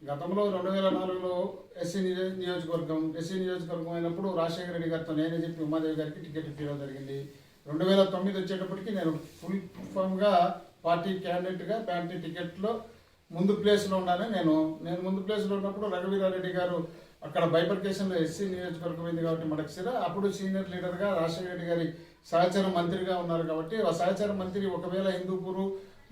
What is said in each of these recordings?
గతంలో 2004లో ఎస్సీ నియోజకవర్గం అయినప్పుడు రాజశేఖర రెడ్డి గారితో నేనే చెప్పి ఉమాదేవి గారికి టికెట్ ఇవ్వడం జరిగింది. 2009 వచ్చేటప్పటికి నేను ఫుల్ ఫామ్గా పార్టీ క్యాండిడేట్గా పార్టీ టికెట్లో ముందు ప్లేస్లో ఉన్నాను. నేను ముందు ప్లేస్లో ఉన్నప్పుడు రఘువీరారెడ్డి గారు అక్కడ బైపర్కేషన్లో ఎస్సీ నియోజకవర్గం అయింది కాబట్టి మడకసిర అప్పుడు సీనియర్ లీడర్గా రాజశేఖర రెడ్డి గారి సహచర మంత్రిగా ఉన్నారు కాబట్టి ఆ సహచర మంత్రి ఒకవేళ హిందూపూరు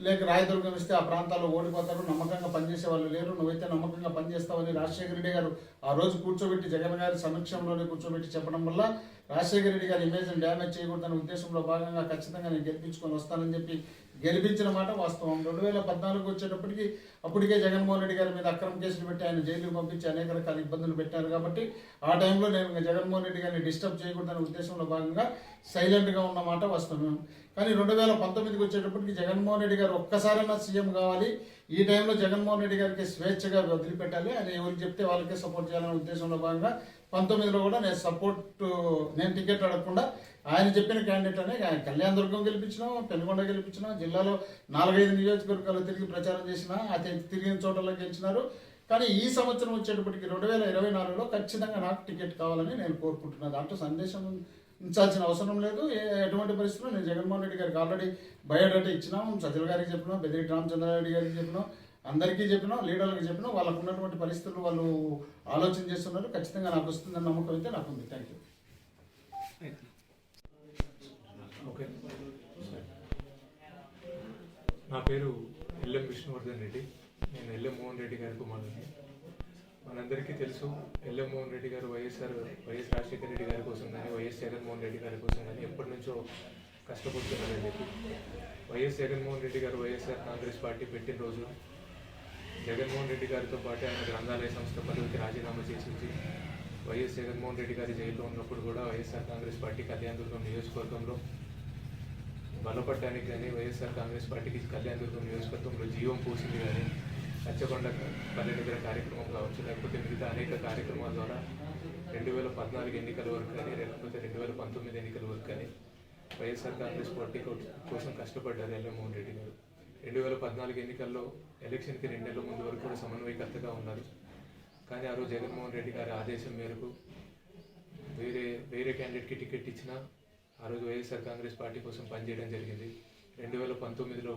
లేక రాయదుర్గం ఇస్తే ఆ ప్రాంతాల్లో ఓడిపోతారు, నమ్మకంగా పనిచేసే వాళ్ళు లేరు, నువ్వైతే నమ్మకంగా పనిచేస్తావని రాజశేఖర రెడ్డి గారు ఆ రోజు కూర్చోబెట్టి జగన్ గారి సమక్షంలోనే కూర్చోబెట్టి చెప్పడం వల్ల రాజశేఖర రెడ్డి గారి ఇమేజ్ని డ్యామేజ్ చేయకూడదనే ఉద్దేశంలో భాగంగా ఖచ్చితంగా నేను గెలిపించుకొని వస్తానని చెప్పి గెలిపించిన మాట వాస్తవం. 2014 వచ్చేటప్పటికి అప్పటికే జగన్మోహన్ రెడ్డి గారి మీద అక్రమ కేసులు పెట్టి ఆయన జైలుకు పంపించి అనేక రకాల ఇబ్బందులు పెట్టారు కాబట్టి ఆ టైంలో నేను జగన్మోహన్ రెడ్డి గారిని డిస్టర్బ్ చేయకూడదనే ఉద్దేశంలో భాగంగా సైలెంట్గా ఉన్న మాట వాస్తవం. కానీ 2019 వచ్చేటప్పటికి జగన్మోహన్ రెడ్డి గారు ఒక్కసారైనా సీఎం కావాలి, ఈ టైంలో జగన్మోహన్ రెడ్డి గారికి స్వేచ్ఛగా వదిలిపెట్టాలి, ఆయన ఎవరికి చెప్తే వాళ్ళకే సపోర్ట్ చేయాలనే ఉద్దేశంలో భాగంగా 19లో కూడా నేను టికెట్ అడగకుండా ఆయన చెప్పిన క్యాండిడేట్ అనే కళ్యాణ దుర్గం గెలిపించినాం, పెనుగొండ గెలిపించినాం, జిల్లాలో 4-5 నియోజకవర్గాలు తిరిగి ప్రచారం చేసినా తిరిగిన చోటల్లో గెలిచినారు. కానీ ఈ సంవత్సరం వచ్చేటప్పటికి 2024లో ఖచ్చితంగా నాకు టికెట్ కావాలని నేను కోరుకుంటున్నాను. దాంట్లో సందేశం ఉంచాల్సిన అవసరం లేదు. ఎటువంటి పరిస్థితుల్లో నేను జగన్మోహన్ రెడ్డి గారికి ఆల్రెడీ బయోడేటా ఇచ్చినాం, సజ్జల గారికి చెప్పినాం, బెదిరెడ్డి రామచంద్రారెడ్డి గారికి చెప్పినాం, అందరికీ చెప్పినాం, లీడర్లకు చెప్పినాం. వాళ్ళకు ఉన్నటువంటి పరిస్థితులు వాళ్ళు ఆలోచన చేస్తున్నారు. ఖచ్చితంగా నాకు వస్తుందన్న నమ్మకం అయితే నాకు ఉంది. Thank you. ఓకే, నా పేరు ఎల్ఎం విష్ణువర్ధన్ రెడ్డి. నేను ఎల్ఎం మోహన్ రెడ్డి గారి కుమారుడిని. మనందరికీ తెలుసు, ఎల్ఎం మోహన్ రెడ్డి గారు వైఎస్ రాజశేఖర రెడ్డి గారి కోసం కానీ వైఎస్ జగన్మోహన్ రెడ్డి గారి కోసం కానీ ఎప్పటి నుంచో కష్టపడుతున్నారని చెప్పి వైఎస్ జగన్మోహన్ రెడ్డి గారు వైఎస్ఆర్ కాంగ్రెస్ పార్టీ పెట్టిన రోజు జగన్మోహన్ రెడ్డి గారితో పాటు ఆయన గ్రంథాలయ సంస్థ పదవికి రాజీనామా చేసి వైఎస్ జగన్మోహన్ రెడ్డి గారి జైల్లో ఉన్నప్పుడు కూడా వైఎస్ఆర్ కాంగ్రెస్ పార్టీ కళ్యాణదుర్గం నియోజకవర్గంలో బలపడడానికి కానీ వైఎస్ఆర్ కాంగ్రెస్ పార్టీకి కళ్యాణదుర్గం నియోజకవర్గంలో జీవం పోసింది కానీ పచ్చకొండ పల్లె దగ్గర కార్యక్రమం కావచ్చు, లేకపోతే మిగతా అనేక కార్యక్రమాల ద్వారా 2014 ఎన్నికల వరకు కానీ లేకపోతే 2019 ఎన్నికల వరకు కానీ వైఎస్ఆర్ కాంగ్రెస్ పార్టీ కోసం కష్టపడ్డారు ఎల్ఎం మోహన్ రెడ్డి గారు. 2014 ఎన్నికల్లో ఎలక్షన్కి 2 నెలల ముందు వరకు కూడా సమన్వయకర్తగా ఉన్నారు. కానీ ఆ రోజు జగన్మోహన్ రెడ్డి గారి ఆదేశం మేరకు వేరే క్యాండిడేట్కి టికెట్ ఇచ్చినా ఆ రోజు వైఎస్ఆర్ కాంగ్రెస్ పార్టీ కోసం పనిచేయడం జరిగింది. 2019లో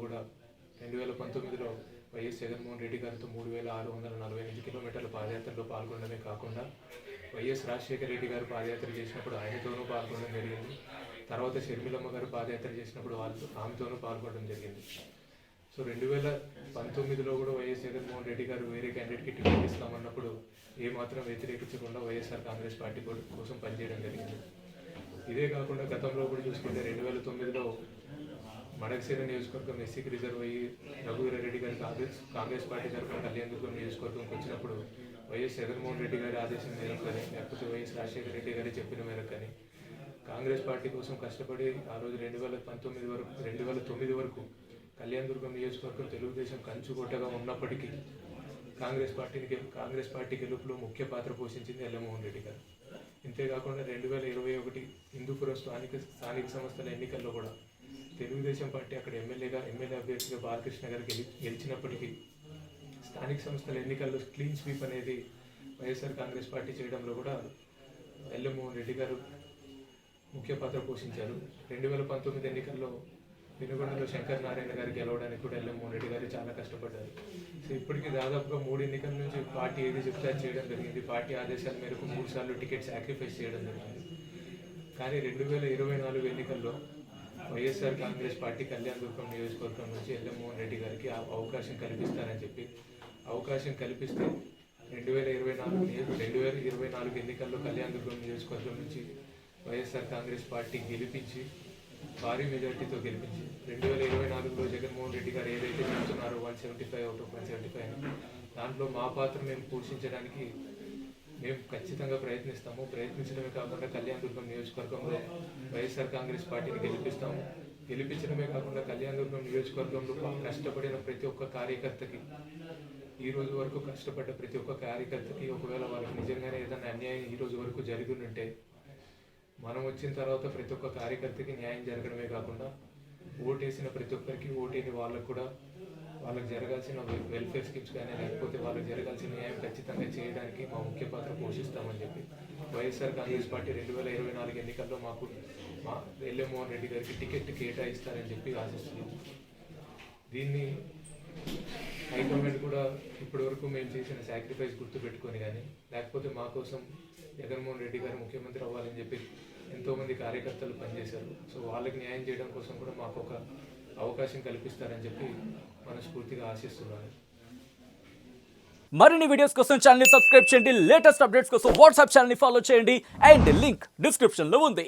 వైఎస్ జగన్మోహన్ రెడ్డి గారితో 3648 కిలోమీటర్ల పాదయాత్రలో పాల్గొనడమే కాకుండా వైఎస్ రాజశేఖర రెడ్డి గారు పాదయాత్ర చేసినప్పుడు ఆయనతోనూ పాల్గొనడం జరిగింది. తర్వాత షర్మిలమ్మ గారు పాదయాత్ర చేసినప్పుడు ఆమెతోనూ పాల్గొనడం జరిగింది. సో 2019లో కూడా వైఎస్ జగన్మోహన్ రెడ్డి గారు వేరే క్యాండిడేట్కి టికెట్ ఇస్తామన్నప్పుడు ఏమాత్రం వ్యతిరేకించకుండా వైఎస్ఆర్ కాంగ్రెస్ పార్టీ కోసం పనిచేయడం జరిగింది. ఇదే కాకుండా గతంలో కూడా చూసుకుంటే 2009లో మడకసిర నియోజకవర్గం ఎస్సీకి రిజర్వ్ అయ్యి రఘువీరారెడ్డి గారి కాంగ్రెస్ పార్టీ తరఫున కళ్యాణదుర్గం నియోజకవర్గంకి వచ్చినప్పుడు వైఎస్ జగన్మోహన్ రెడ్డి గారి ఆదేశం మేరకు కానీ లేకపోతే వైఎస్ రాజశేఖర రెడ్డి గారి చెప్పిన మేరకు కానీ కాంగ్రెస్ పార్టీ కోసం కష్టపడి ఆ రోజు 2009 వరకు కళ్యాణదుర్గం నియోజకవర్గం తెలుగుదేశం కంచుకోటగా ఉన్నప్పటికీ కాంగ్రెస్ పార్టీ గెలుపులో ముఖ్య పాత్ర పోషించింది ఎల్ఎం మోహన్ రెడ్డి గారు. ఇంతేకాకుండా 2021 హిందూపురం స్థానిక సంస్థల ఎన్నికల్లో కూడా తెలుగుదేశం పార్టీ అక్కడ ఎమ్మెల్యే అభ్యర్థిగా బాలకృష్ణ గారు గెలిచినప్పటికీ స్థానిక సంస్థల ఎన్నికల్లో క్లీన్ స్వీప్ అనేది వైఎస్ఆర్ కాంగ్రెస్ పార్టీ చేయడంలో కూడా ఎల్ఎం మోహన్ రెడ్డి గారు ముఖ్య పాత్ర పోషించారు. 2019 ఎన్నికల్లో పెనుగొండలో శంకర్ నారాయణ గారు గెలవడానికి కూడా ఎల్ఎం మోహన్ రెడ్డి గారు చాలా కష్టపడ్డారు. సో ఇప్పటికీ దాదాపుగా 3 ఎన్నికల నుంచి పార్టీ ఏది చెప్తే చేయడం జరిగింది. పార్టీ ఆదేశాల మేరకు 3 సార్లు టికెట్ సాక్రిఫైస్ చేయడం జరిగింది. కానీ 2024 ఎన్నికల్లో వైఎస్ఆర్ కాంగ్రెస్ పార్టీ కళ్యాణదుర్గం నియోజకవర్గం నుంచి ఎల్ఎం మోహన్ రెడ్డి గారికి అవకాశం కల్పిస్తారని చెప్పి అవకాశం కల్పిస్తే 2024 ఎన్నికల్లో కళ్యాణదుర్గం నియోజకవర్గం నుంచి వైఎస్ఆర్ కాంగ్రెస్ పార్టీ గెలిపించి భారీ మెజార్టీతో గెలిపించి 2024లో జగన్మోహన్ రెడ్డి గారు ఏదైతే చెప్తున్నారో 175 అవుట్ ఆఫ్ 175 దాంట్లో మా పాత్ర మేము పోషించడానికి మేము ఖచ్చితంగా ప్రయత్నిస్తాము. ప్రయత్నించడమే కాకుండా కళ్యాణదుర్గం నియోజకవర్గంలో వైఎస్ఆర్ కాంగ్రెస్ పార్టీని గెలిపిస్తాము. గెలిపించడమే కాకుండా కళ్యాణదుర్గం నియోజకవర్గంలో కష్టపడిన ప్రతి ఒక్క కార్యకర్తకి ఈ రోజు వరకు కష్టపడ్డ ప్రతి ఒక్క కార్యకర్తకి ఒకవేళ వాళ్ళకి నిజంగానే ఏదైనా అన్యాయం ఈ రోజు వరకు జరిగి ఉంటే మనం వచ్చిన తర్వాత ప్రతి ఒక్క కార్యకర్తకి న్యాయం జరగడమే కాకుండా ఓటేసిన ప్రతి ఒక్కరికి ఓటేని వాళ్ళకు కూడా వాళ్ళకి జరగాల్సిన వెల్ఫేర్ స్కీమ్స్ కానీ లేకపోతే వాళ్ళకి జరగాల్సిన న్యాయం ఖచ్చితంగా చేయడానికి మా ముఖ్య పాత్ర పోషిస్తామని చెప్పి వైఎస్ఆర్ కాంగ్రెస్ పార్టీ 2024 ఎన్నికల్లో మాకు మా ఎల్ఎం మోహన్ రెడ్డి గారికి టికెట్ కేటాయిస్తారని చెప్పి ఆశిస్తున్నాము. దీన్ని హైకమాండ్ కూడా ఇప్పటివరకు మేము చేసిన సాక్రిఫైస్ గుర్తుపెట్టుకొని కానీ లేకపోతే మా కోసం జగన్మోహన్ రెడ్డి గారు ముఖ్యమంత్రి అవ్వాలని చెప్పి ఎంతోమంది కార్యకర్తలు పనిచేశారు. సో వాళ్ళకి న్యాయం చేయడం కోసం కూడా మాకు ఒక అవకాశం కల్పిస్తారని చెప్పి మనస్ఫూర్తిగా ఆశిస్తున్నాను. మరిన్ని వీడియోస్ కోసం ఛానల్ ని సబ్స్క్రైబ్ చేయండి. లేటెస్ట్ అప్డేట్స్ కోసం వాట్సాప్ ఛానల్ ని ఫాలో చేయండి. అండ్ లింక్ డిస్క్రిప్షన్ లో ఉంది.